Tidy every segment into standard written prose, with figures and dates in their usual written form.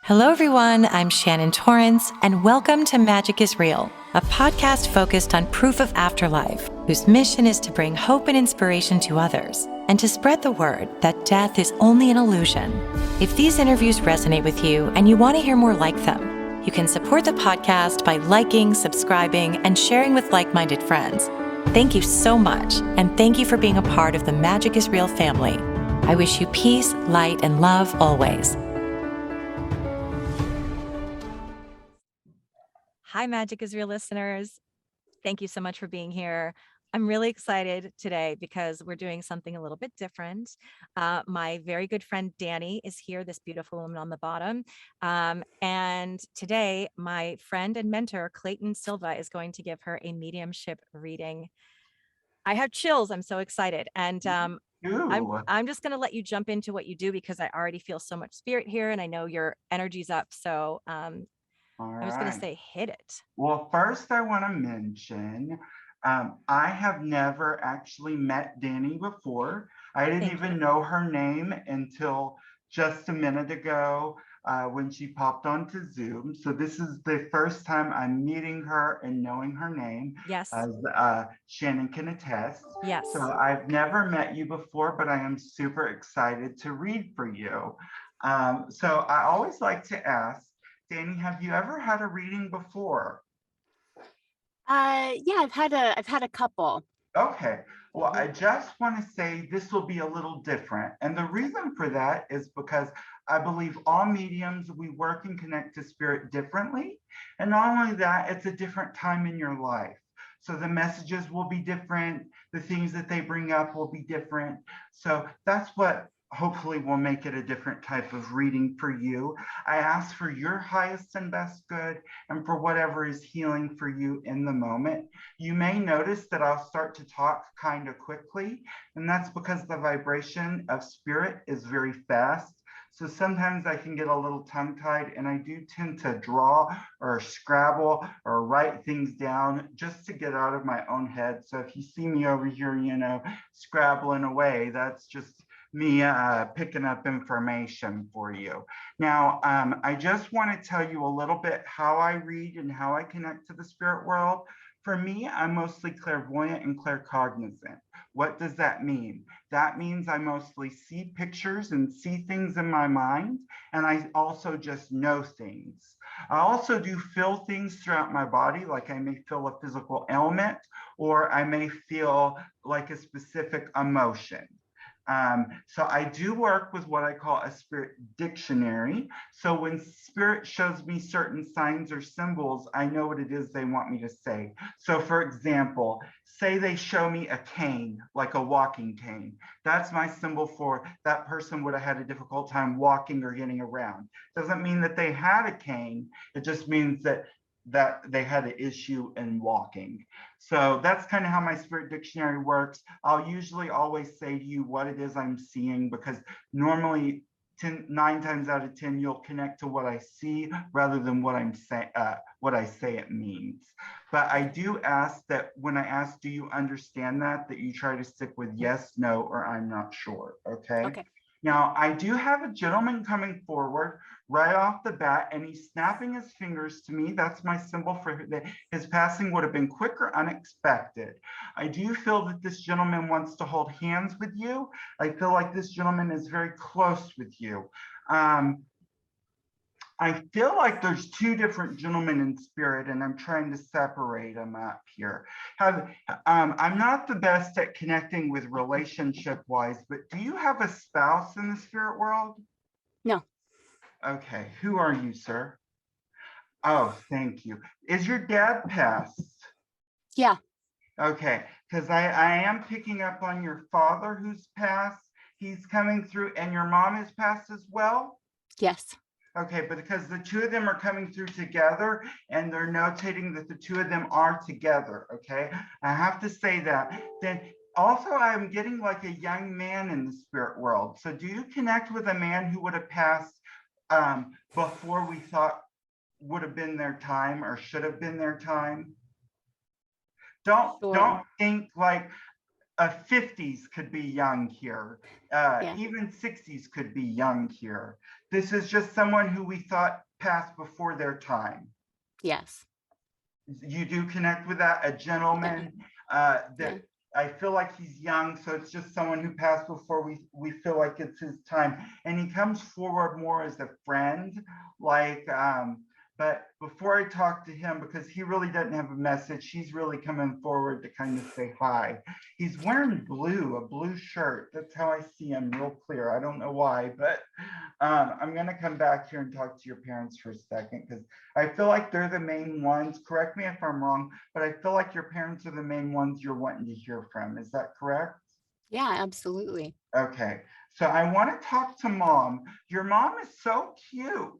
Hello, everyone. I'm Shannon Torrance, and welcome to Magic is Real, a podcast focused on proof of afterlife, whose mission is to bring hope and inspiration to others and to spread the word that death is only an illusion. If these interviews resonate with you and you want to hear more like them, you can support the podcast by liking, subscribing, and sharing with like-minded friends. Thank you so much, and thank you for being a part of the Magic is Real family. I wish you peace, light, and love always. Hi, Magic is Real listeners. Thank you so much for being here. I'm really excited today because we're doing something a little bit different. My very good friend Dani is here, this beautiful woman on the bottom. And today, my friend and mentor, Clayton Silva, is going to give her a mediumship reading. I have chills. I'm so excited. And I'm just going to let you jump into what you do because I already feel so much spirit here and I know your energy's up. So I'm just going to say, hit it. Well, first I want to mention, I have never actually met Dani before. I didn't even know her name until just a minute ago when she popped onto Zoom. So this is the first time I'm meeting her and knowing her name. Yes. As Shannon can attest. Yes. So I've never met you before, but I am super excited to read for you. So I always like to ask, Dani, have you ever had a reading before? Yeah, I've had a couple. Okay. Well, I just want to say this will be a little different. And the reason for that is because I believe all mediums, we work and connect to spirit differently. And not only that, it's a different time in your life. So the messages will be different. The things that they bring up will be different. So that's what hopefully will make it a different type of reading for you. I ask for your highest and best good and for whatever is healing for you in the moment. You may notice that I'll start to talk kind of quickly, and that's because the vibration of spirit is very fast. So sometimes I can get a little tongue-tied, and I do tend to draw or scrabble or write things down just to get out of my own head. So if you see me over here, scrabbling away, that's just me picking up information for you. Now, I just want to tell you a little bit how I read and how I connect to the spirit world. For me, I'm mostly clairvoyant and claircognizant. What does that mean? That means I mostly see pictures and see things in my mind, and I also just know things. I also do feel things throughout my body, like I may feel a physical ailment, or I may feel like a specific emotion. So I do work with what I call a spirit dictionary. So when spirit shows me certain signs or symbols, I know what it is they want me to say. So for example, say they show me a cane, like a walking cane. That's my symbol for that person would have had a difficult time walking or getting around. Doesn't mean that they had a cane. It just means that they had an issue in walking. So that's kind of how my spirit dictionary works. I'll usually always say to you what it is I'm seeing, because normally 9 times out of 10 you'll connect to what I see rather than what what I say it means. But I do ask that when I ask, do you understand that you try to stick with yes, no, or I'm not sure. Okay. Now, I do have a gentleman coming forward right off the bat, and he's snapping his fingers to me. That's my symbol for his passing would have been quick or unexpected. I do feel that this gentleman wants to hold hands with you. I feel like this gentleman is very close with you. I feel like there's 2 different gentlemen in spirit, and I'm trying to separate them up here. I'm not the best at connecting with relationship-wise, but do you have a spouse in the spirit world? No. Okay, who are you, sir? Oh, thank you. Is your dad passed? Yeah. Okay, because I am picking up on your father who's passed. He's coming through, and your mom is passed as well? Yes. Okay, but because the 2 of them are coming through together and they're notating that the 2 of them are together, okay? I have to say that. Then also I'm getting like a young man in the spirit world. So do you connect with a man who would have passed before we thought would have been their time or should have been their time? Don't think like 50s could be young here. Yeah. Even 60s could be young here. This is just someone who we thought passed before their time. Yes. You do connect with that, a gentleman that Yeah. I feel like he's young, so it's just someone who passed before we feel like it's his time. And he comes forward more as a friend, like, but before I talk to him, because he really doesn't have a message, he's really coming forward to kind of say hi. He's wearing blue, a blue shirt. That's how I see him real clear. I don't know why, but I'm gonna come back here and talk to your parents for a second, because I feel like they're the main ones. Correct me if I'm wrong, but I feel like your parents are the main ones you're wanting to hear from. Is that correct? Yeah, absolutely. Okay, so I want to talk to mom. Your mom is so cute.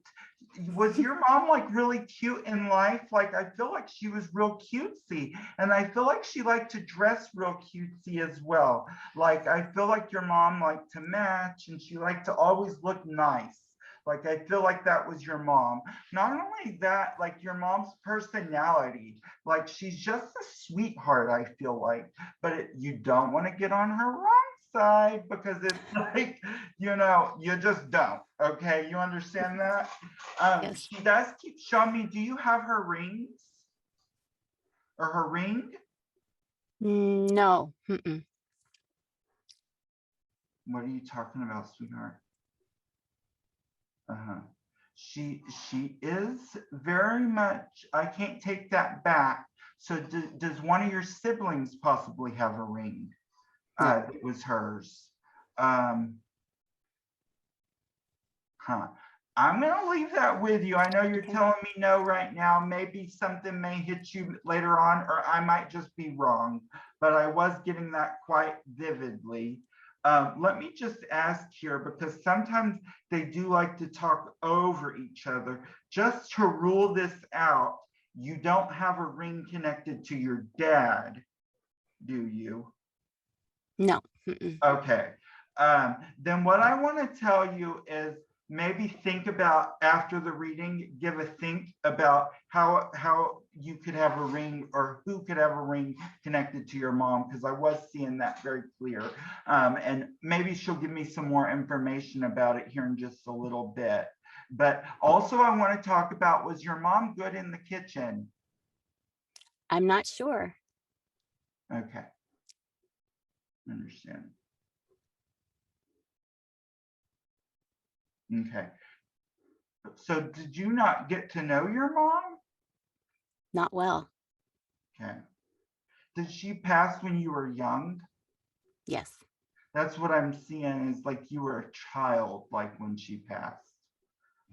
Was your mom like really cute in life? Like, I feel like she was real cutesy, and I feel like she liked to dress real cutesy as well. Like, I feel like your mom liked to match, and she liked to always look nice. Like, I feel like that was your mom. Not only that, like your mom's personality, like she's just a sweetheart, I feel like, but you don't want to get on her wrong side, because it's like, you just don't. Okay, you understand that? Yes. She does keep showing me. Do you have her rings or her ring? No. Mm-mm. What are you talking about, sweetheart? Uh-huh. She is very much. I can't take that back. So does one of your siblings possibly have a ring? No. That was hers. Um, Huh. I'm gonna leave that with you. I know you're Okay. telling me no right now. Maybe something may hit you later on, or I might just be wrong, but I was getting that quite vividly. Let me just ask here, because sometimes they do like to talk over each other. Just to rule this out, you don't have a ring connected to your dad, do you? No. Mm-mm. Okay. Then what I want to tell you is maybe think about, after the reading, give a think about how you could have a ring, or who could have a ring connected to your mom, because I was seeing that very clear. And maybe she'll give me some more information about it here in just a little bit. But also I want to talk about, was your mom good in the kitchen? I'm not sure. Okay. Understand. Okay. So did you not get to know your mom? Not well. Okay. Did she pass when you were young? Yes. That's what I'm seeing, is like you were a child, like when she passed.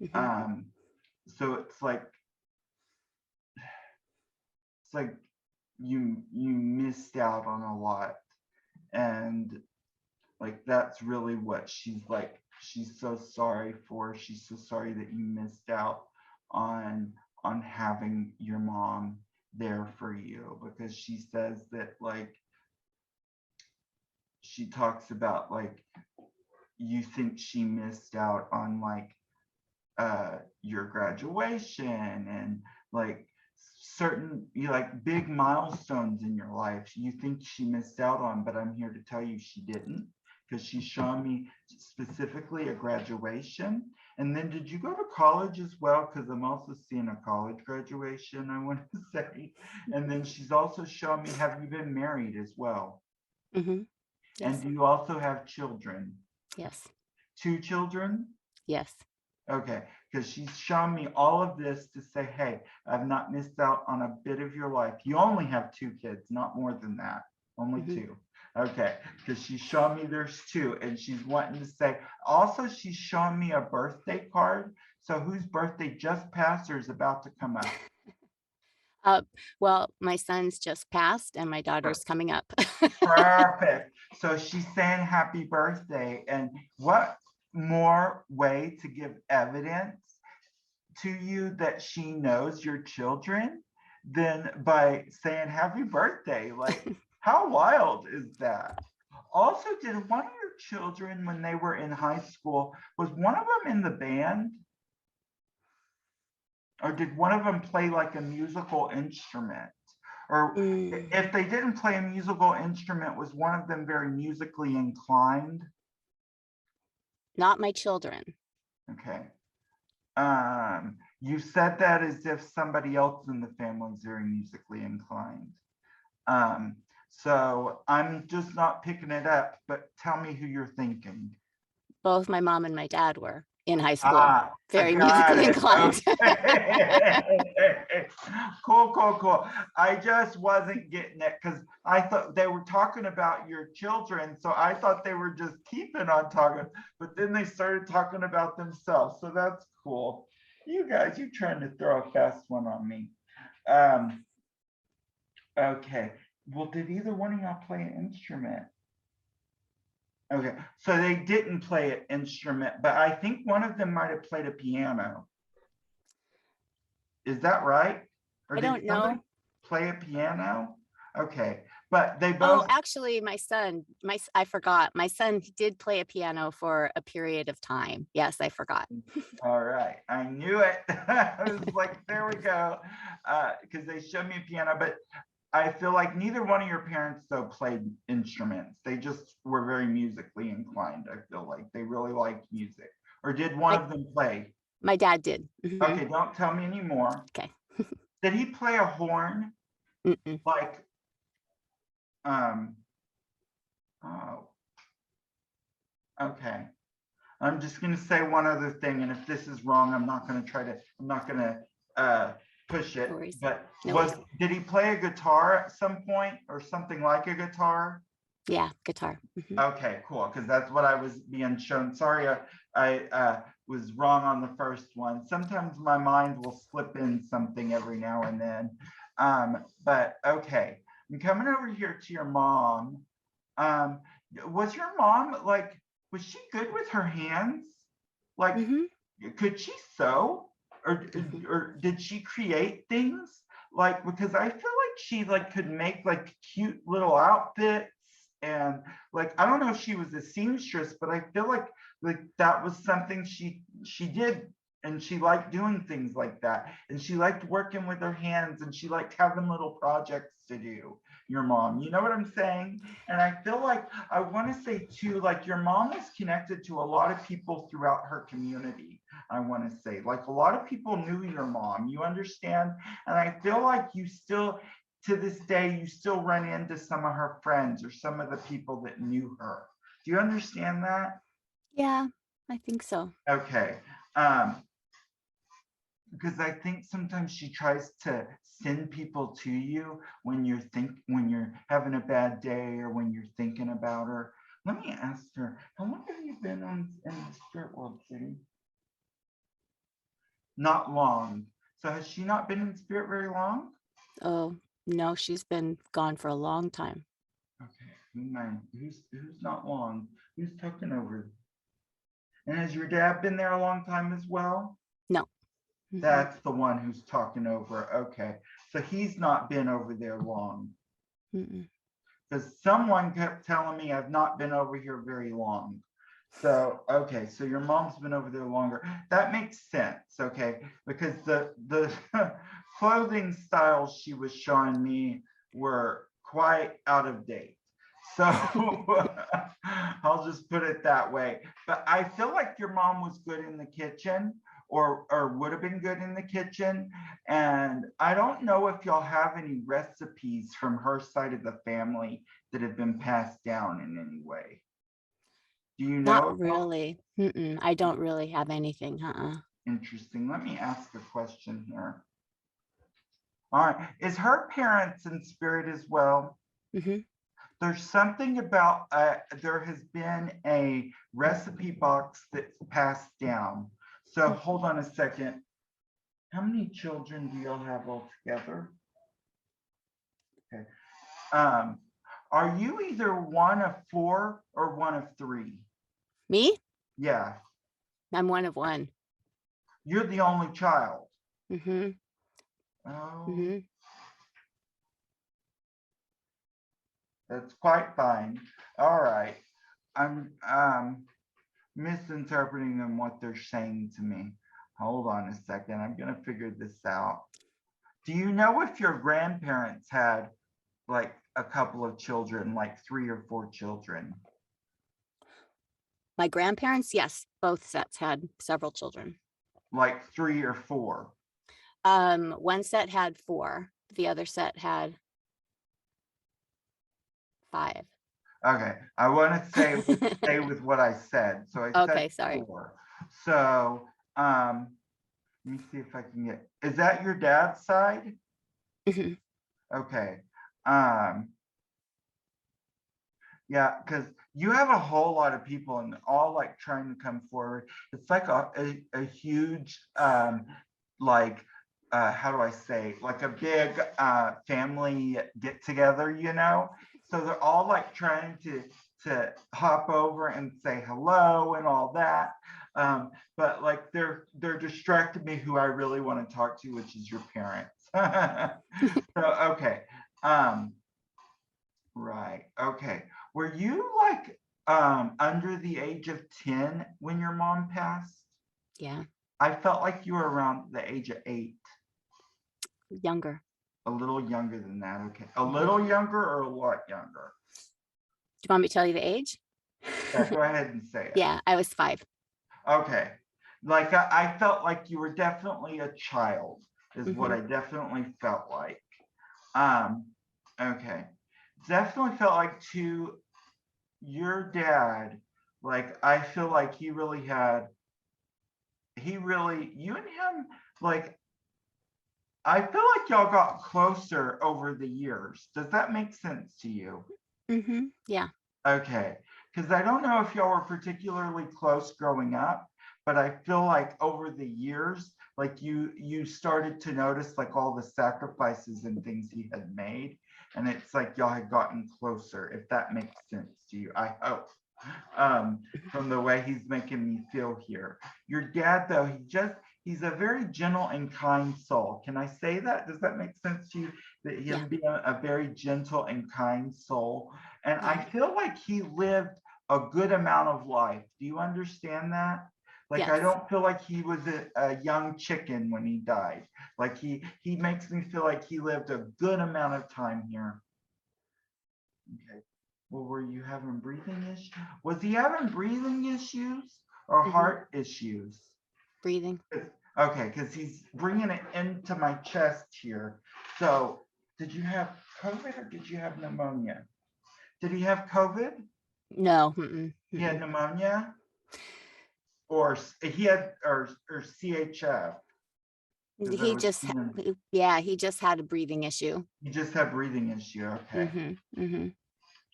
Mm-hmm. So it's like you missed out on a lot. And like that's really what she's like. She's so sorry for. She's so sorry that you missed out on having your mom there for you, because she says that, like, she talks about, like, you think she missed out on, like, your graduation, and like certain, like, big milestones in your life you think she missed out on, but I'm here to tell you she didn't, because she's showing me specifically a graduation. And then did you go to college as well? Because I'm also seeing a college graduation, I want to say. And then she's also showing me, have you been married as well? Mm-hmm. Yes. And do you also have children? Yes. 2 children? Yes. Okay, because she's shown me all of this to say, hey, I've not missed out on a bit of your life. You only have 2 kids, not more than that, only Mm-hmm. 2. Okay, because she's shown me there's 2, and she's wanting to say, also she's showing me a birthday card. So whose birthday just passed or is about to come up? Well, my son's just passed and my daughter's coming up. Perfect. So she's saying happy birthday. And what more way to give evidence to you that she knows your children than by saying happy birthday? Like, how wild is that? Also, did one of your children, when they were in high school, was one of them in the band? Or did one of them play like a musical instrument? Or Mm, if they didn't play a musical instrument, was one of them very musically inclined? not my children. Okay. You said that as if somebody else in the family is very musically inclined. So I'm just not picking it up, but tell me who you're thinking. Both my mom and my dad were in high school. Ah, I Very got musically it. inclined. Okay. Cool, cool, cool. I just wasn't getting it because I thought they were talking about your children. So I thought they were just keeping on talking, but then they started talking about themselves. So that's cool. You guys, you're trying to throw a fast one on me. Okay. Well, did either one of y'all play an instrument? Okay, so they didn't play an instrument, but I think one of them might have played a piano. Is that right? Or I did don't somebody know. play a piano? Okay, but they Oh, both, actually, my son, I forgot. My son did play a piano for a period of time. Yes, I forgot. all right, I knew it. I was like, there we go. Because they showed me a piano, but I feel like neither one of your parents though played instruments. They just were very musically inclined. I feel like they really liked music. Or did one My of them play? my dad did. Mhm. Okay, don't tell me anymore. Okay. Did he play a horn? Mm-mm. Like, oh, okay. I'm just gonna say one other thing, and if this is wrong, I'm not gonna push No it. worries. But No worries. did he play a guitar at some point or something like a guitar? Yeah, guitar. Mhm. Okay, cool, because that's what I was being shown. Sorry, I was wrong on the first one. Sometimes my mind will slip in something every now and then. But okay, I'm coming over here to your mom. Was your mom like, was she good with her hands? Like, Mhm. could she sew? Or, Mhm. or did she create things? Like, because I feel like she like could make like cute little outfits and like I don't know if she was a seamstress, but I feel like that was something she did and she liked doing things like that. And she liked working with her hands and she liked having little projects to do, your mom. You know what I'm saying? And I feel like I want to say too, like your mom was connected to a lot of people throughout her community. I want to say, like a lot of people knew your mom, you understand? And I feel like you still, to this day, you still run into some of her friends or some of the people that knew her. Do you understand that? Yeah, I think so. Okay. Because I think sometimes she tries to send people to you when you're having a bad day or when you're thinking about her. Let me ask her, how long have you been in the spirit world, City? Not long. So has she not been in spirit very long? Oh, no, she's been gone for a long time. Okay, who's not long? Who's taken over? And has your dad been there a long time as well? No. Mhm. That's the one who's talking over. Okay, so he's not been over there long. Mm-mm. Because someone kept telling me I've not been over here very long. So, okay, so your mom's been over there longer. That makes sense, okay? Because the clothing styles she was showing me were quite out of date. So I'll just put it that way. But I feel like your mom was good in the kitchen or would have been good in the kitchen. And I don't know if y'all have any recipes from her side of the family that have been passed down in any way. Do you know? Not really. Mm-mm. I don't really have anything. Interesting. Let me ask a question here. All right. Is her parents in spirit as well? Mm-hmm. There's something about, there has been a recipe box that's passed down. So hold on a second. How many children do y'all have altogether? Okay. Are you either one of four or one of three? Me? Yeah, I'm one of one. you're the only child. Mm-hmm. Oh, Mm-hmm. that's quite fine. All right. I'm misinterpreting them what they're saying to me. Hold on a second. I'm gonna figure this out. Do you know if your grandparents had like a couple of children, like 3 or 4 children? My grandparents, yes, both sets had several children. Like 3 or 4? One set had 4. The other set had 5. Okay, I want to stay with what I said. So I said Okay, sorry. 4. So let me see if I can get. Is that your dad's side? Mhm. Okay. Yeah, because you have a whole lot of people and all like trying to come forward. It's like a huge like how do I say, like a big family get together, you know? So they're all like trying to hop over and say hello and all that. But like they're distracting me who I really want to talk to, which is your parents. So okay. Right. Okay. Were you like under the age of 10 when your mom passed? Yeah, I felt like you were around the age of 8. younger. A little younger than that. Okay. A little younger or a lot younger? Do you want me to tell you the age? Yeah, go ahead and say it. Yeah, I was 5. Okay. Like I felt like you were definitely a child, is what Mhm. I definitely felt like. Okay. Definitely felt like to your dad, like I feel like you and him, like I feel like y'all got closer over the years. Does that make sense to you? Yeah. Okay, because I don't know if y'all were particularly close growing up, but I feel like over the years, like you started to notice like all the sacrifices and things he had made, and it's like y'all had gotten closer, if that makes sense to you. I hope. From the way he's making me feel here. Your dad, though, he's a very gentle and kind soul. Can I say that? Does that make sense to you? That Yeah. him being a very gentle and kind soul. And I Yeah. feel like he lived a good amount of life. Do you understand that? Like, I Yes. don't feel like he was a young chicken when he died. Like he makes me feel like he lived a good amount of time here. Okay. Well, were you having breathing issues? Was he having breathing issues or heart issues? Breathing. Okay, because he's bringing it into my chest here. So, did you have COVID or did you have pneumonia? Did he have COVID? No. He had pneumonia, or he had or CHF. He just he just had a breathing issue. He just had breathing issue. Okay.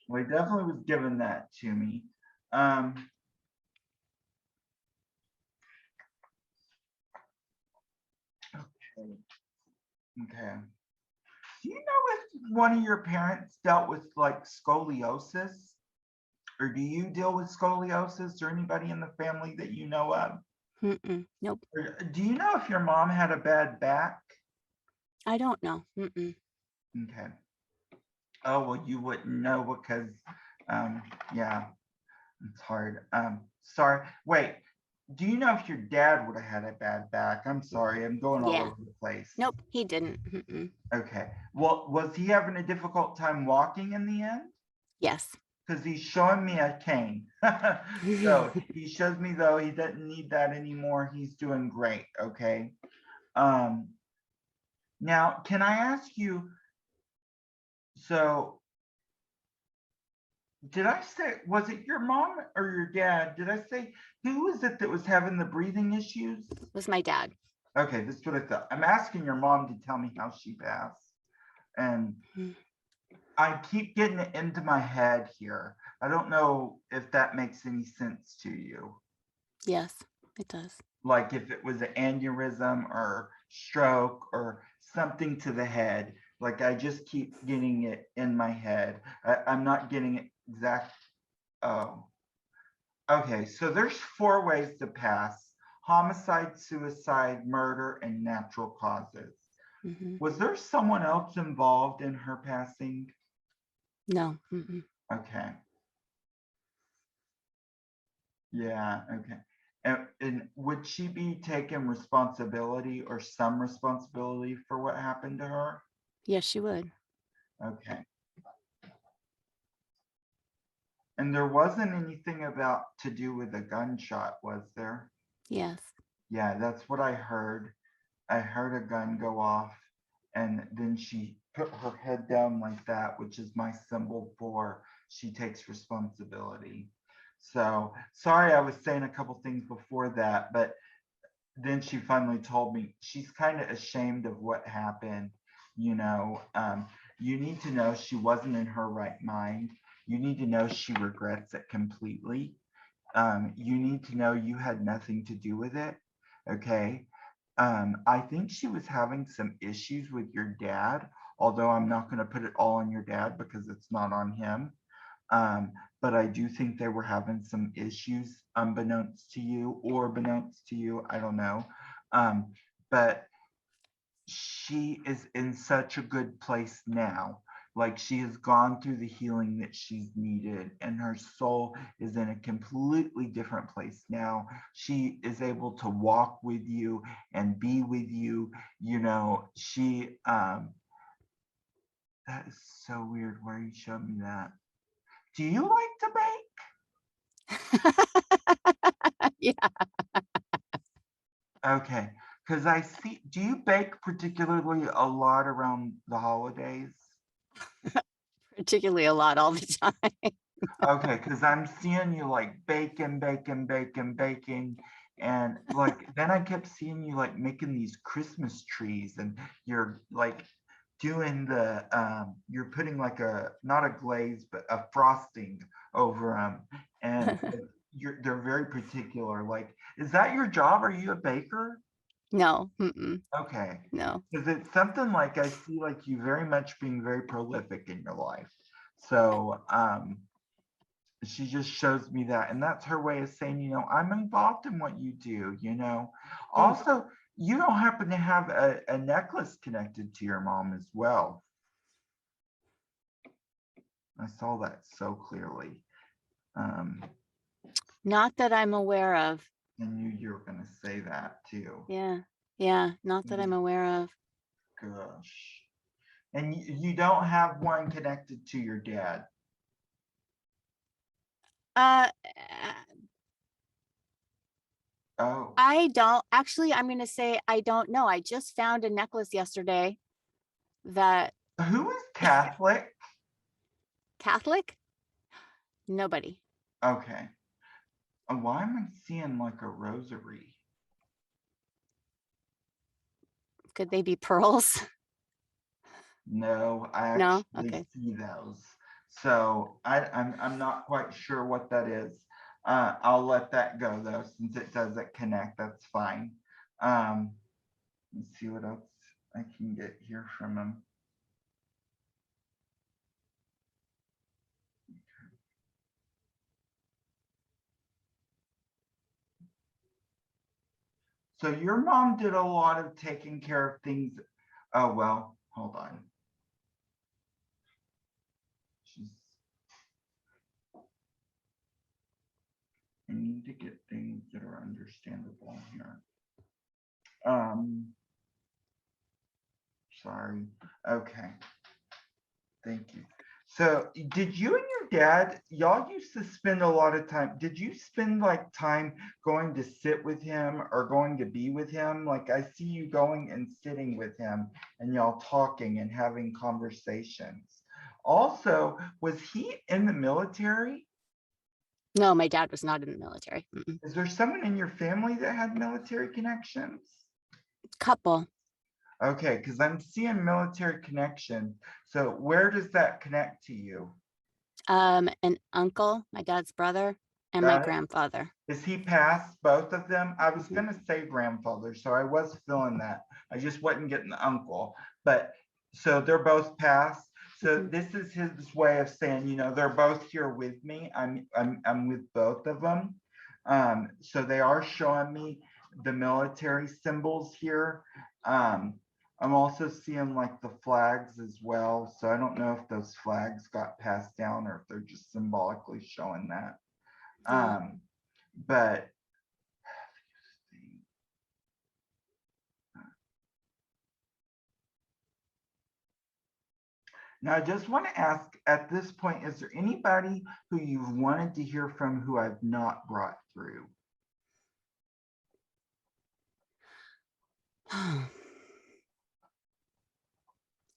Well, he definitely was given that to me. Okay. Do you know if one of your parents dealt with like scoliosis? Or do you deal with scoliosis or anybody in the family that you know of? Nope. Or do you know if your mom had a bad back? I don't know. Okay. Oh, well, you wouldn't know because, yeah, it's hard. Sorry. Wait, do you know if your dad would have had a bad back? I'm sorry, I'm going all Yeah. over the place. Nope, he didn't. Okay. Well, was he having a difficult time walking in the end? Yes. Because he's showing me a cane. So he shows me though he doesn't need that anymore. He's doing great. Okay. Now, can I ask you, so did I say, was it your mom or your dad? Did I say, who was it that was having the breathing issues? It was my dad. Okay, this is what I thought. I'm asking your mom to tell me how she passed. And I keep getting it into my head here. I don't know if that makes any sense to you. Yes, it does. Like if it was an aneurysm or stroke or something to the head. Like I just keep getting it in my head. I'm not getting it exact. Oh, okay. So there's 4 ways to pass: homicide, suicide, murder, and natural causes. Was there someone else involved in her passing? No. Okay. Yeah, okay. And would she be taking responsibility or some responsibility for what happened to her? Yes, she would. Okay. And there wasn't anything about to do with a gunshot, was there? Yes. Yeah, that's what I heard. I heard a gun go off, and then she put her head down like that, which is my symbol for she takes responsibility. So sorry, I was saying a couple things before that, but then she finally told me she's kind of ashamed of what happened. You know, you need to know she wasn't in her right mind. You need to know she regrets it completely. You need to know you had nothing to do with it. Okay. I think she was having some issues with your dad, although I'm not going to put it all on your dad because it's not on him. But I do think they were having some issues unbeknownst to you or beknownst to you. I don't know. But she is in such a good place now. Like she has gone through the healing that she's needed, and her soul is in a completely different place now. She is able to walk with you and be with you. You know, that is so weird. Why you showed me that? Do you like to bake? Yeah. Okay, because I see, do you bake particularly a lot around the holidays? Particularly a lot all the time. Okay, because I'm seeing you like baking, baking, baking, baking. And like, then I kept seeing you like making these Christmas trees and you're like doing you're putting like not a glaze, but a frosting over them. And they're very particular. Like, is that your job? Are you a baker? No. Okay. No. Because it's something like I see like you very much being very prolific in your life. So she just shows me that. And that's her way of saying, you know, I'm involved in what you do, you know. Also, you don't happen to have a necklace connected to your mom as well. I saw that so clearly. Not that I'm aware of. I knew you were going to say that too. Yeah. Yeah. Not that I'm aware of. Gosh. And you don't have one connected to your dad. Uh, Oh, I don't actually, I'm going to say, I don't know. I just found a necklace yesterday that who is Catholic? Catholic? Nobody. Okay. Why am I seeing like a rosary? Could they be pearls? No, I No? actually Okay. see those. So I'm not quite sure what that is. I'll let that go though, since it doesn't connect. That's fine. Let's see what else I can get here from him. So your mom did a lot of taking care of things. Oh, well, hold on. She's, I need to get things that are understandable here. Sorry. Okay. Thank you. So did you and your dad, y'all used to spend a lot of time, did you spend like time going to sit with him or going to be with him? Like I see you going and sitting with him and y'all talking and having conversations. Also, was he in the military? No, my dad was not in the military. Is there someone in your family that had military connections? Couple. Okay, because I'm seeing military connection. So where does that connect to you? An uncle, my dad's brother, and my Got it? grandfather. Is he past both of them? I was going to say grandfather, so I was feeling that. I just wasn't getting the uncle. But so they're both past. So this is his way of saying, you know, they're both here with me. I'm with both of them. So they are showing me the military symbols here. I'm also seeing like the flags as well. So I don't know if those flags got passed down or if they're just symbolically showing that. But Now, I just want to ask at this point, is there anybody who you've wanted to hear from who I've not brought through?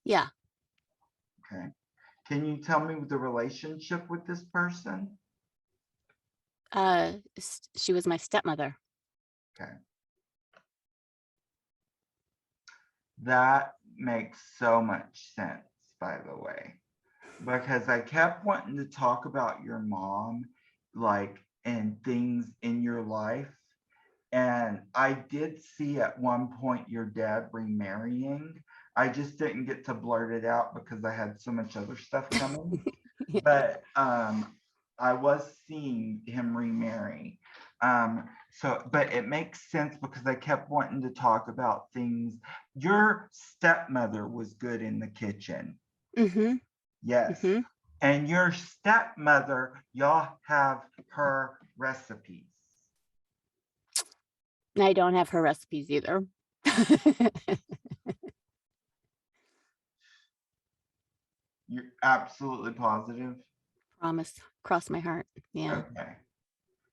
Yeah. Okay. Can you tell me the relationship with this person? She was my stepmother. Okay. That makes so much sense, by the way, because I kept wanting to talk about your mom, like, and things in your life. And I did see at one point your dad remarrying. I just didn't get to blurt it out because I had so much other stuff coming. Yeah. But I was seeing him remarry. But it makes sense because I kept wanting to talk about things. Your stepmother was good in the kitchen. Mm-hmm. Yes. Mm-hmm. And your stepmother, y'all have her recipes. I don't have her recipes either. You're absolutely positive? Promise. Cross my heart. Yeah. Okay.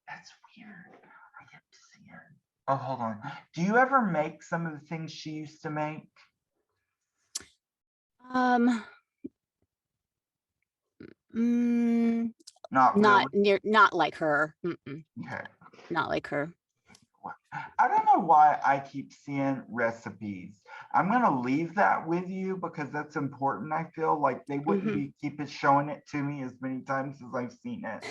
That's weird. I get to see her. Oh, hold on. Do you ever make some of the things she used to make? Mm, Not not really? not like her. Mm-mm. Okay. Not like her. I don't know why I keep seeing recipes. I'm going to leave that with you because that's important. I feel like they wouldn't Mm-hmm. be keep it showing it to me as many times as I've seen it.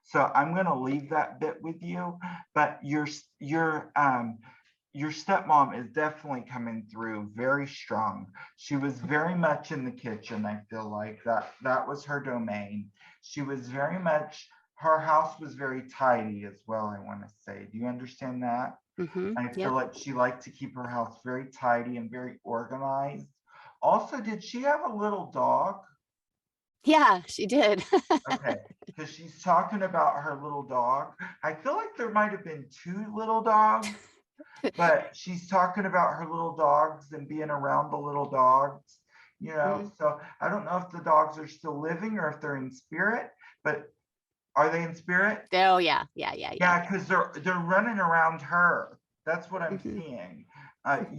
So I'm going to leave that bit with you. But your stepmom is definitely coming through very strong. She was very much in the kitchen. I feel like that was her domain. She was very much, her house was very tidy as well, I want to say. Do you understand that? Mm-hmm. I feel Yep. like she liked to keep her house very tidy and very organized. Also, did she have a little dog? Yeah, she did. Okay, because she's talking about her little dog. I feel like there might have been two little dogs, but she's talking about her little dogs and being around the little dogs, Mm-hmm. So I don't know if the dogs are still living or if they're in spirit, but are they in spirit? Oh yeah, yeah, yeah, yeah. Yeah, because they're running around her. That's what I'm Mm-hmm. seeing.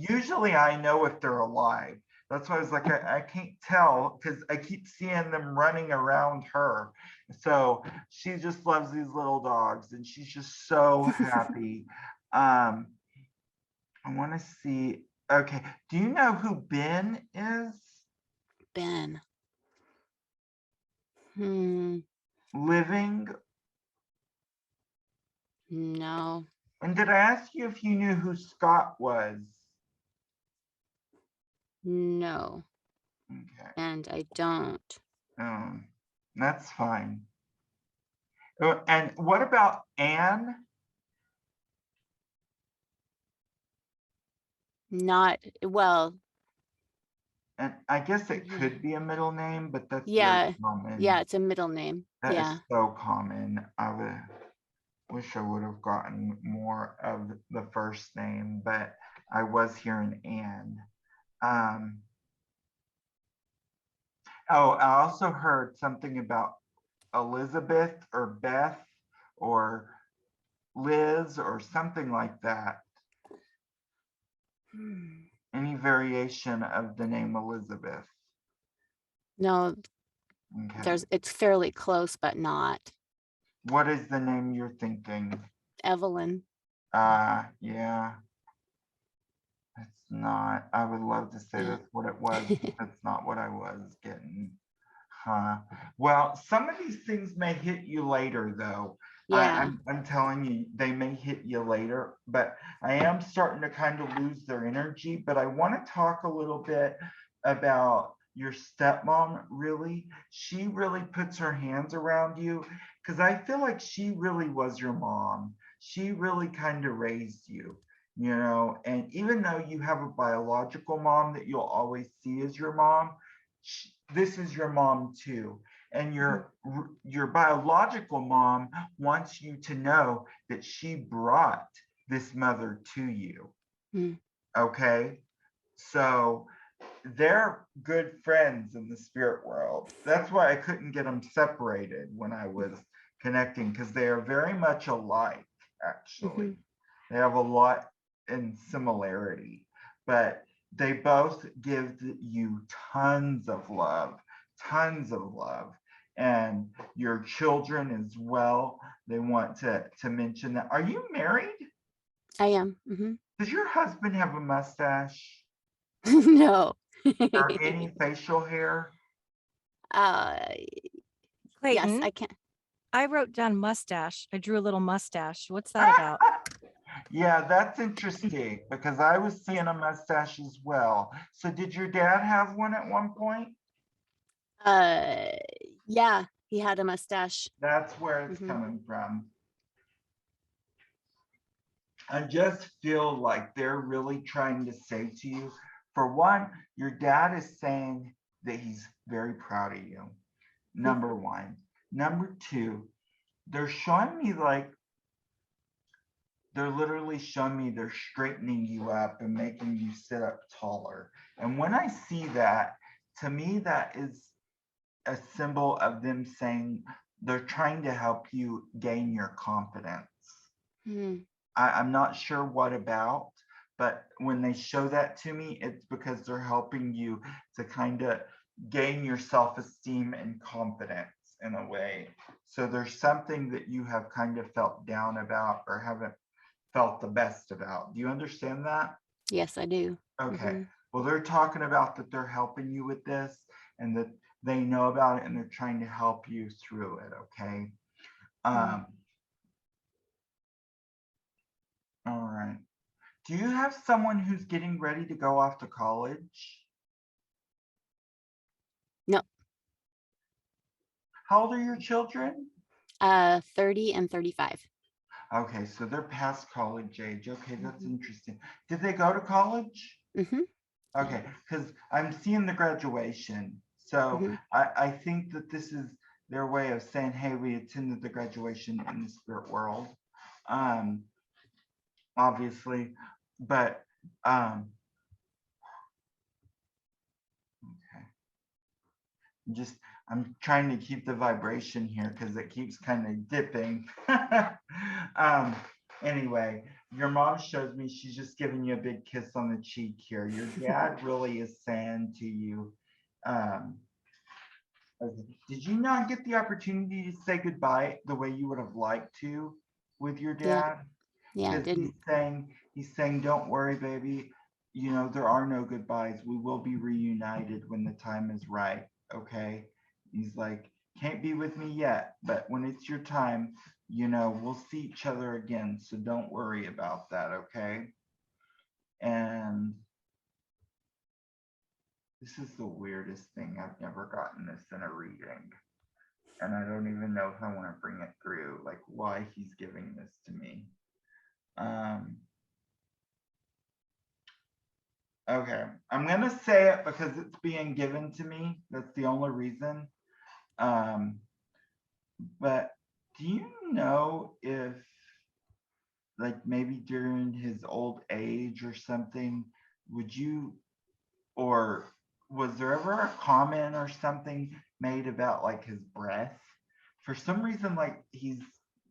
Usually I know if they're alive. That's why I was like, I can't tell because I keep seeing them running around her. So she just loves these little dogs and she's just so happy. I want to see. Okay. Do you know who Ben is? Ben. Living? No. And did I ask you if you knew who Scott was? No. Okay. And I don't. That's fine. And what about Anne? Not well. And I guess it could be a middle name, but that's very Yeah. common. Yeah, it's a middle name. That Yeah. is so common. Wish I would have gotten more of the first name, but I was hearing Anne. Oh, I also heard something about Elizabeth or Beth or Liz or something like that. Any variation of the name Elizabeth. No, Okay. it's fairly close, but not. What is the name you're thinking? Evelyn. Yeah. It's not. I would love to say Yeah. that's what it was, but that's not what I was getting. Huh. Well, some of these things may hit you later, though. Yeah. I'm telling you, they may hit you later, but I am starting to kind of lose their energy. But I want to talk a little bit about your stepmom, really. She really puts her hands around you because I feel like she really was your mom. She really kind of raised you, and even though you have a biological mom that you'll always see as your mom, this is your mom too. And your biological mom wants you to know that she brought this mother to you. Mm. Okay. So they're good friends in the spirit world. That's why I couldn't get them separated when I was connecting, because they are very much alike, actually. They have a lot in similarity, but they both give you tons of love, and your children as well. They want to mention that. Are you married? I am. Does your husband have a mustache No. or any facial hair? Yes, Clayton, I can. I wrote down mustache. I drew a little mustache. What's that about? Yeah, that's interesting because I was seeing a mustache as well. So did your dad have one at one point? Yeah, he had a mustache. That's where it's coming from. I just feel like they're really trying to say to you, for one, your dad is saying that he's very proud of you. Number one. Number two, they're showing me like, they're literally showing me they're straightening you up and making you sit up taller. And when I see that, to me, that is a symbol of them saying they're trying to help you gain your confidence. I'm not sure what about, but when they show that to me, it's because they're helping you to kind of gain your self-esteem and confidence in a way. So there's something that you have kind of felt down about or haven't felt the best about. Do you understand that? Yes, I do. Okay. Well, they're talking about that they're helping you with this and that they know about it and they're trying to help you through it. Okay. All right. Do you have someone who's getting ready to go off to college? No. How old are your children? 30 and 35. Okay, so they're past college age. Okay, that's interesting. Did they go to college? Okay, because I'm seeing the graduation. So I think that this is their way of saying, hey, we attended the graduation in the spirit world. Obviously, but okay. I'm trying to keep the vibration here because it keeps kind of dipping. Anyway, your mom shows me she's just giving you a big kiss on the cheek here. Your dad really is saying to you, did you not get the opportunity to say goodbye the way you would have liked to with your dad? Yeah, I didn't. He's saying, don't worry, baby. You know, there are no goodbyes. We will be reunited when the time is right. Okay. He's like, can't be with me yet, but when it's your time, you know, we'll see each other again. So don't worry about that. Okay. And this is the weirdest thing. I've never gotten this in a reading. And I don't even know if I want to bring it through, like why he's giving this to me. Okay, I'm gonna say it because it's being given to me. That's the only reason. But do you know if, like, maybe during his old age or something, would you, or was there ever a comment or something made about like his breath? For some reason, like he's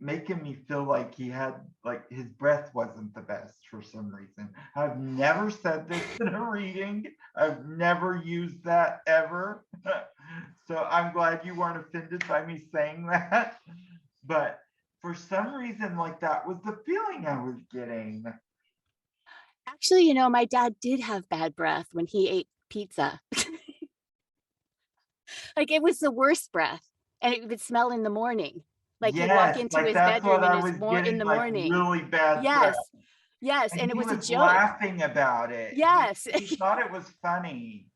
making me feel like he had, like his breath wasn't the best for some reason. I've never said this in a reading. I've never used that ever. So I'm glad you weren't offended by me saying that. But for some reason, like that was the feeling I was getting. Actually, you know, my dad did have bad breath when he ate pizza. Like it was the worst breath, and it would smell in the morning. Like he'd walk into like his that's what bedroom I in was in getting, the like morning. really bad Yes, breath. yes, and it he was a joke. Laughing about it. Yes, he thought it was funny.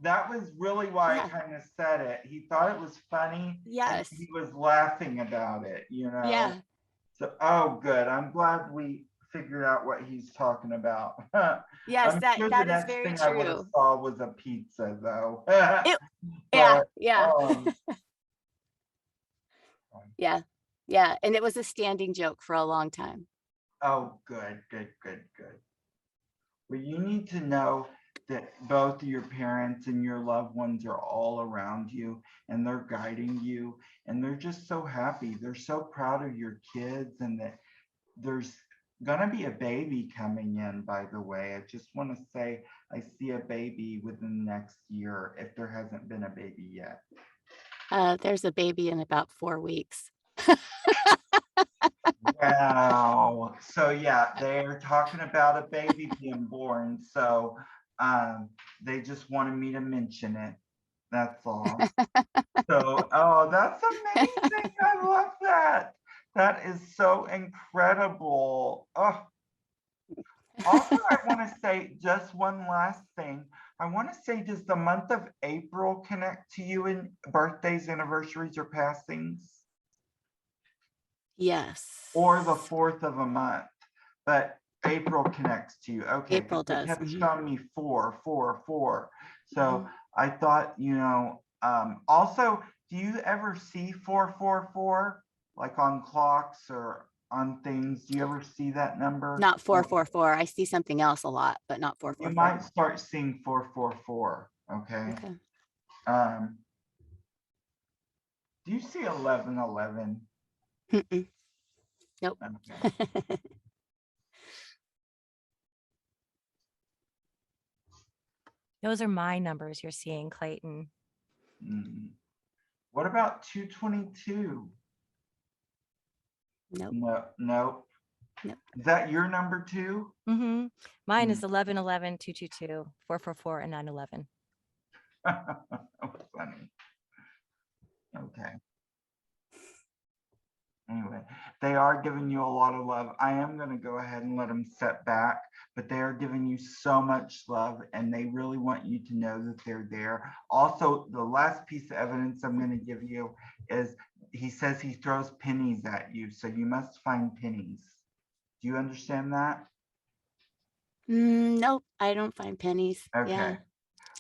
That was really why I kind of said it. He thought it was funny. Yes. And he was laughing about it, you know? Yeah. So, oh, good. I'm glad we figured out what he's talking about. Yes, I'm that sure that the is next very thing I would have true. saw was a pizza, though. Yeah, yeah. Yeah, yeah. And it was a standing joke for a long time. Oh, good, good, good, good. Well, you need to know that both your parents and your loved ones are all around you and they're guiding you and they're just so happy. They're so proud of your kids and that there's gonna be a baby coming in, by the way. I just want to say I see a baby within the next year if there hasn't been a baby yet. There's a baby in about 4 weeks. Wow. So yeah, they're talking about a baby being born. So they just wanted me to mention it. That's all. So, oh, that's amazing. I love that. That is so incredible. Oh, also, I want to say just one last thing. I want to say, does the month of April connect to you in birthdays, anniversaries, or passings? Yes. Or the fourth of a month, but April connects to you. Okay, April because it does. kept showing me 4, 4, 4. So I thought, also, do you ever see 4, 4, 4, like on clocks or on things? Do you ever see that number? Not 444. I see something else a lot, but not You 444. might start seeing 4, 4, 4. Okay. Okay. Do you see 11, 11? Nope. Okay. Those are my numbers you're seeing, Clayton. What about 222? Nope. No, nope. Nope. Is that your number too? Mm-hmm. Mine is 11, 11, 222, 444, and 911. Funny. Okay. Anyway, they are giving you a lot of love. I am going to go ahead and let them step back, but they are giving you so much love and they really want you to know that they're there. Also, the last piece of evidence I'm going to give you is he says he throws pennies at you, so you must find pennies. Do you understand that? Nope. I don't find pennies. Okay.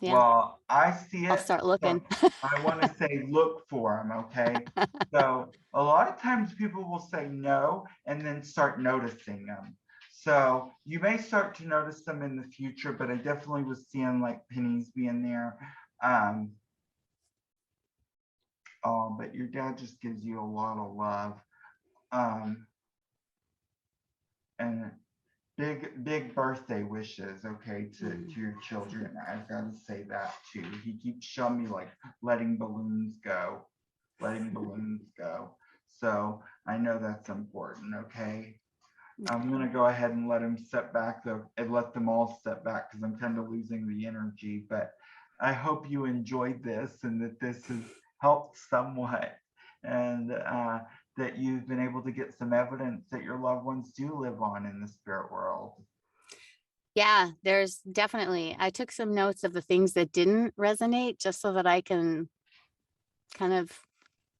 Yeah. Well, I see it. I'll start looking. So I want to say look for them, okay? So a lot of times people will say no and then start noticing them. So you may start to notice them in the future, but I definitely was seeing like pennies being there. Oh, but your dad just gives you a lot of love. And big birthday wishes, okay, to your children. I've got to say that too. He keeps showing me like letting balloons go. So I know that's important, okay? I'm gonna go ahead and let him step back though, and let them all step back because I'm kind of losing the energy. But I hope you enjoyed this and that this has helped somewhat, and that you've been able to get some evidence that your loved ones do live on in the spirit world. Yeah, there's definitely, I took some notes of the things that didn't resonate just so that I can kind of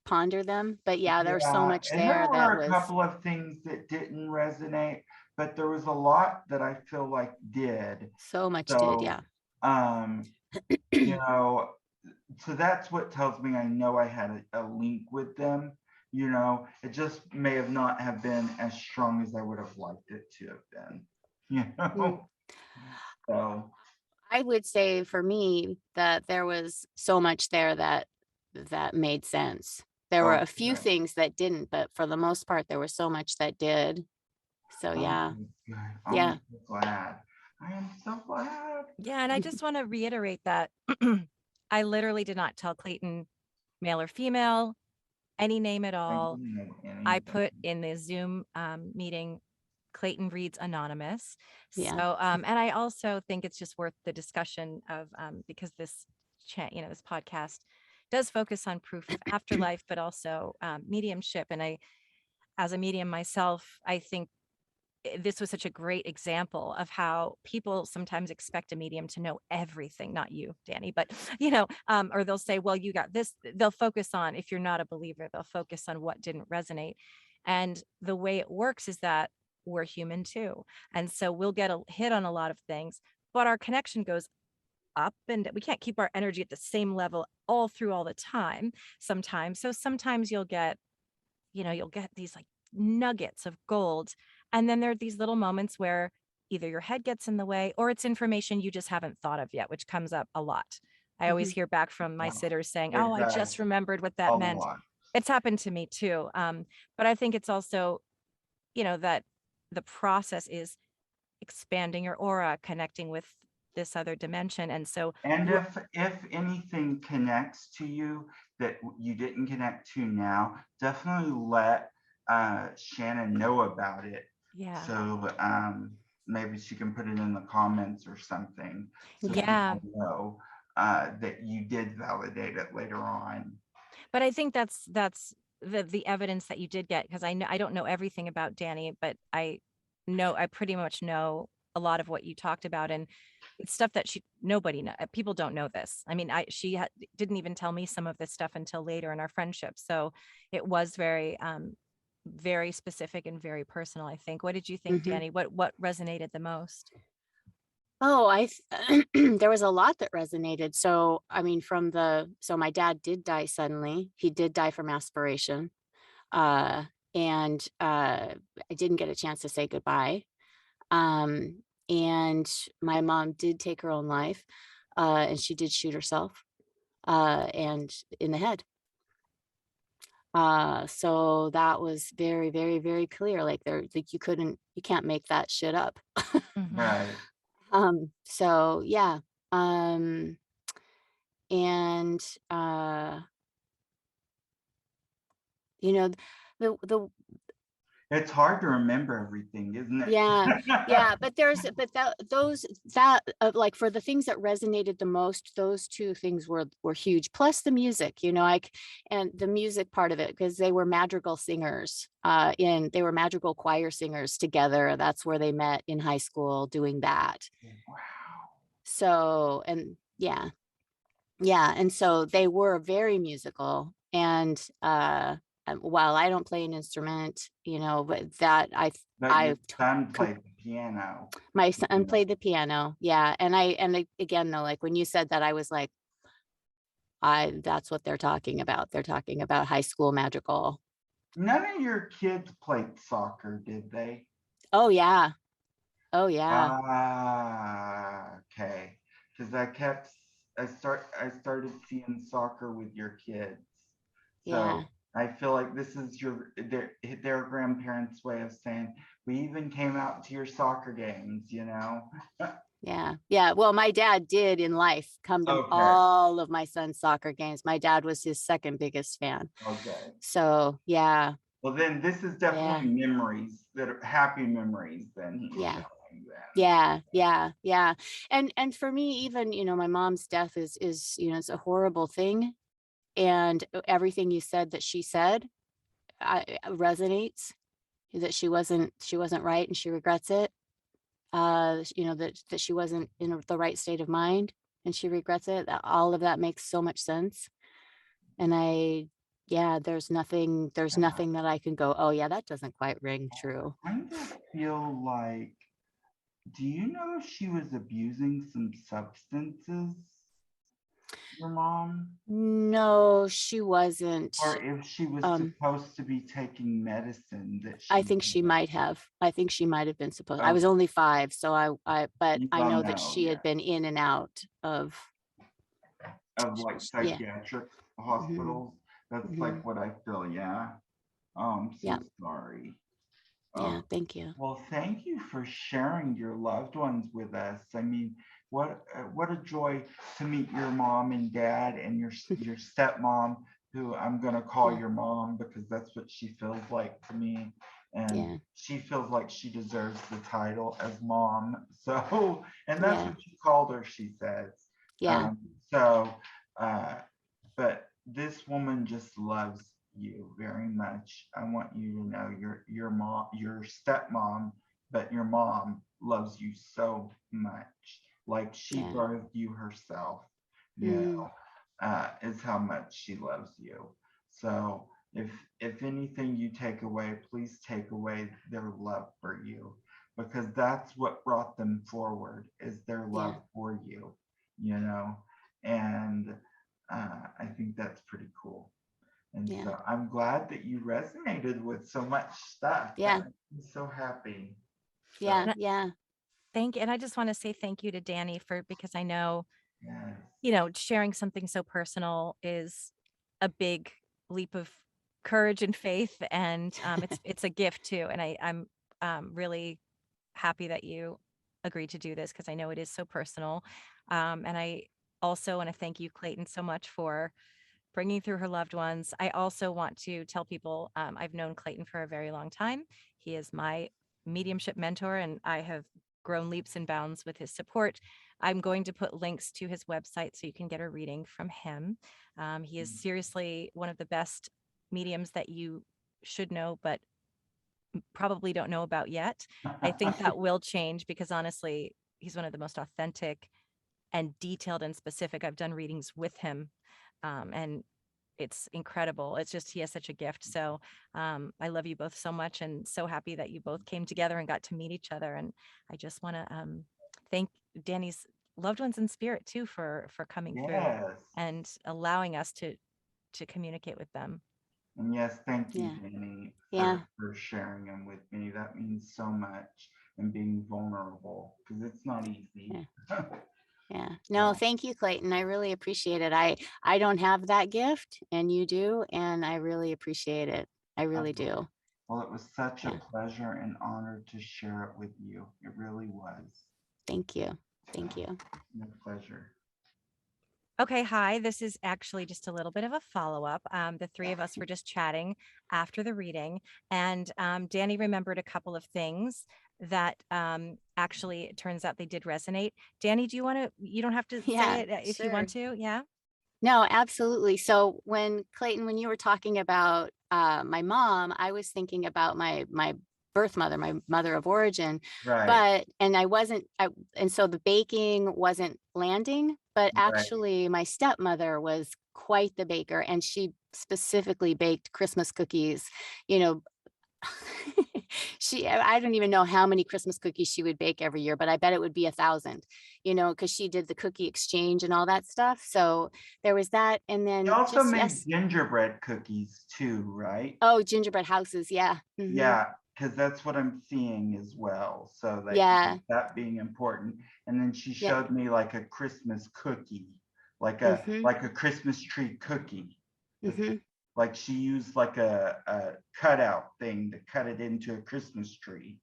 ponder them. But yeah, there was so much and there that were a was couple of things that didn't resonate, but there was a lot that I feel like did. so much did. Yeah. You know, so that's what tells me I know I had a link with them. You know, it just may have not have been as strong as I would have liked it to have been. You know, so I would say for me that there was so much there that made sense. There were a few okay. things that didn't, but for the most part, there was so much that did. So yeah. Good. Yeah. I'm so glad. I am so glad. Yeah, and I just want to reiterate that I literally did not tell Clayton male or female, any name at all. I put in the Zoom meeting, Clayton reads anonymous. Yeah. So, and I also think it's just worth the discussion of because this this podcast does focus on proof of afterlife, but also mediumship. And I, as a medium myself, I think this was such a great example of how people sometimes expect a medium to know everything, not you, Dani, but or they'll say, well, you got this. They'll focus on, if you're not a believer, they'll focus on what didn't resonate. And the way it works is that we're human too. And so we'll get a hit on a lot of things, but our connection goes up and we can't keep our energy at the same level all through all the time sometimes. So sometimes you'll get these like nuggets of gold. And then there are these little moments where either your head gets in the way or it's information you just haven't thought of yet, which comes up a lot. I always hear back from my Wow. sitters saying, It oh, I does just remembered what a that meant. lot. It's happened to me too. But I think it's also, that the process is expanding your aura, connecting with this other dimension. And so And if anything connects to you that you didn't connect to now, definitely let Shannon know about it. yeah. So maybe she can put it in the comments or something, so Yeah. people know that you did validate it later on. But I think that's the evidence that you did get, because I don't know everything about Dani, but I pretty much know a lot of what you talked about, and it's stuff that nobody know. People don't know this. I mean, she didn't even tell me some of this stuff until later in our friendship. So it was very very specific and very personal, I think. What did you think, Dani? What resonated the most? Oh, there was a lot that resonated. So, I mean, so my dad did die suddenly. He did die from aspiration. And I didn't get a chance to say goodbye. And my mom did take her own life, and she did shoot herself, and in the head. So that was very, very, very clear. Like you can't make that shit up. Right. So yeah. And you know, the It's hard to remember everything, isn't it? yeah, but like for the things that resonated the most, those two things were huge. Plus the music, like, and the music part of it, because they were madrigal singers. They were madrigal choir singers together. That's where they met in high school doing that. Wow. So, and yeah, and so they were very musical. And while I don't play an instrument, but But your son played the piano. my son played the piano. Yeah. And again, though, like when you said that, I was like, that's what they're talking about. They're talking about high school madrigal. None of your kids played soccer, did they? Oh, yeah. Oh, yeah. Okay. Because I started seeing soccer with your kids. So Yeah. I feel like this is their grandparents' way of saying, we even came out to your soccer games, Yeah. Yeah. Well, my dad did in life come to Okay. all of my son's soccer games. My dad was his second biggest fan. Okay. So, yeah. Well, then this is definitely memories that are happy memories. Then he's showing that. Yeah. And for me, even, my mom's death is, it's a horrible thing. And everything you said that she said resonates, that she wasn't right and she regrets it. That she wasn't in the right state of mind and she regrets it. All of that makes so much sense. And there's nothing that I can go, oh yeah, that doesn't quite ring true. I kind of feel like, do you know if she was abusing some substances, your mom? No, she wasn't. Or if she was supposed to be taking medicine that I think she might have. I think she might have been supposed. I was Okay. only 5, so but You I don't know that know, she had been in and out of like yeah. psychiatric hospitals. That's like what I feel. Yeah. I'm so sorry. Yeah, thank you. Well, thank you for sharing your loved ones with us. I mean, what a joy to meet your mom and dad and your stepmom, who I'm gonna call your mom because that's what she feels like to me. And she feels like she deserves the title as mom. So, and that's what you called her, she says. Yeah. But this woman just loves you very much. I want you to know your mom, your stepmom, but your mom loves you so much. Like she birthed you herself, is how much she loves you. So if anything you take away, please take away their love for you, because that's what brought them forward, is their love for you, and I think that's pretty cool. And so I'm glad that you resonated with so much stuff. Yeah. I'm so happy. Yeah. Yeah. Thank you. And I just want to say thank you to Dani because I know, Yes. sharing something so personal is a big leap of courage and faith. And it's a gift too. And I'm really happy that you agreed to do this because I know it is so personal. And I also want to thank you, Clayton, so much for bringing through her loved ones. I also want to tell people I've known Clayton for a very long time. He is my mediumship mentor, and I have grown leaps and bounds with his support. I'm going to put links to his website so you can get a reading from him. He is seriously one of the best mediums that you should know, but probably don't know about yet. I think that will change because honestly, he's one of the most authentic and detailed and specific. I've done readings with him, and it's incredible. It's just he has such a gift. So I love you both so much, and so happy that you both came together and got to meet each other. And I just want to thank Dani's loved ones in spirit too for coming through Yes. and allowing us to communicate with them. And yes, thank you, Yeah. Dani, Yeah. for sharing them with me. That means so much, and being vulnerable because it's not easy. Yeah. No, So, thank you, Clayton. I really appreciate it. I don't have that gift and you do, and I really appreciate it. I really do. well, it was such a Yeah. pleasure and honor to share it with you. It really was. Thank you. Thank you. My pleasure. Okay, hi. This is actually just a little bit of a follow-up. The three of us were just chatting after the reading, and Dani remembered a couple of things that actually it turns out they did resonate. Dani, do you want to, you don't have to say Yeah, it if you sure. want to. Yeah. No, absolutely. So when Clayton, when you were talking about my mom, I was thinking about my birth mother, my mother of origin, Right. and and so the baking wasn't landing, but Right. actually my stepmother was quite the baker, and she specifically baked Christmas cookies, you know, I don't even know how many Christmas cookies she would bake every year, but I bet it would be 1,000, because she did the cookie exchange and all that stuff. So there was that. And You then also just, made yes. gingerbread cookies too, right? Oh, gingerbread houses. Yeah. Yeah, because that's what I'm seeing as well. So Yeah. that being important. And then she Yeah. showed me like a Christmas cookie, Hmm. like a Christmas tree cookie. Hmm. Like she used like a cutout thing to cut it into a Christmas tree.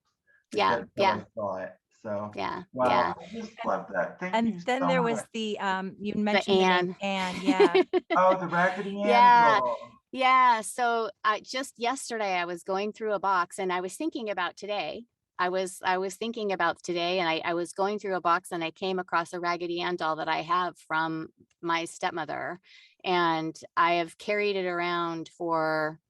Like Yeah. that's how I Yeah. saw it. So Yeah. wow, Yeah. I just love that. Thank And you then so there was much. the you The mentioned the name Anne. Anne. Yeah. Oh, the Raggedy Ann Yeah. doll. Yeah. So I just yesterday I was going through a box and I was thinking about today. I was thinking about today, and I was going through a box and I came across a Raggedy Ann doll that I have from my stepmother, and I have carried it around for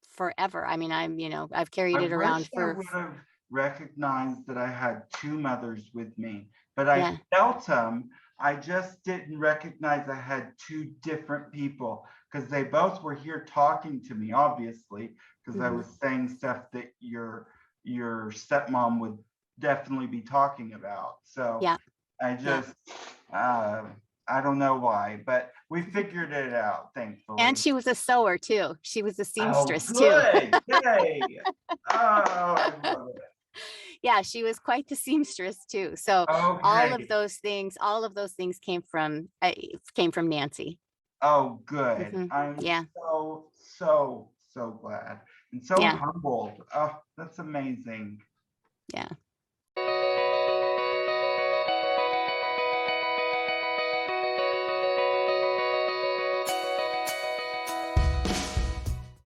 forever. I mean, I've carried I it around wish I for would have recognized that I had two mothers with me, but I yeah. felt them. I just didn't recognize I had two different people because they both were here talking to me, obviously, because I Mhm. was saying stuff that your stepmom would definitely be talking about. So Yeah. I Yeah. just uh, I don't know why, but we figured it out, And thankfully. she was a sewer too. She was a Oh, seamstress too. good. Yay. Oh, I love it. Yeah, she was quite the seamstress too. So Okay. all of those things came from Nancy. Oh, good. Hmm. I'm Yeah. so glad and so Yeah. humbled. Oh, that's amazing. Yeah.